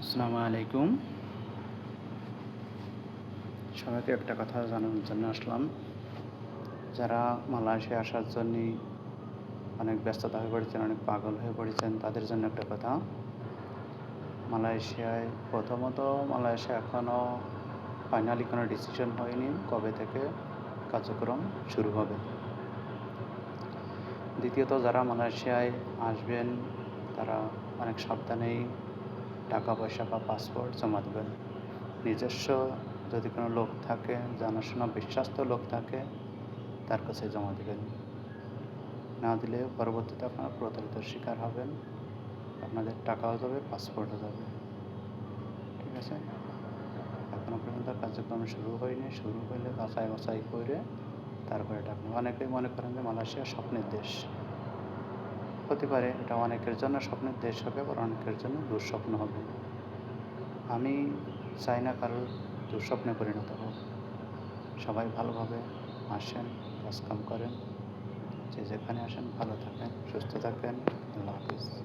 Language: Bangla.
আসসালামু আলাইকুম। সবাইকে একটা কথা জানানোর জন্য আসলাম। যারা মালয়েশিয়া আসার জন্যে অনেক ব্যস্ততা হয়ে পড়েছেন, অনেক পাগল হয়ে পড়েছেন, তাদের জন্য একটা কথা। মালয়েশিয়ায় প্রথমত মালয়েশিয়া এখনও ফাইনালি কোনো ডিসিশন হয়নি কবে থেকে কার্যক্রম শুরু হবে। দ্বিতীয়ত যারা মালয়েশিয়ায় আসবেন তারা অনেক সাবধানেই টাকা পয়সা বা পাসপোর্ট জমা দেবেন। নিজস্ব যদি কোনো লোক থাকে, জানাশোনা বিশ্বস্ত লোক থাকে, তার কাছে জমা দেবেন। না দিলে পরবর্তীতে আপনারা প্রতারিত শিকার হবেন, আপনাদের টাকাও যাবে, পাসপোর্টও যাবে। ঠিক আছে? এখনও পর্যন্ত কার্যক্রম শুরু হয়নি। শুরু হলে যাচাই বাছাই করে তারপরে টাকা। অনেকেই মনে করেন যে মালয়েশিয়া স্বপ্নের দেশ। হতে পারে এটা অনেকের জন্য স্বপ্নের দেশ হবে, আবার অনেকের জন্য দুঃস্বপ্ন হবে। আমি চাই না কারোর দুঃস্বপ্নে পরিণত হোক। সবাই ভালোভাবে আসেন, কাজকাম করেন, যে যেখানে আসেন ভালো থাকেন, সুস্থ থাকেন। আল্লাহ হাফিজ।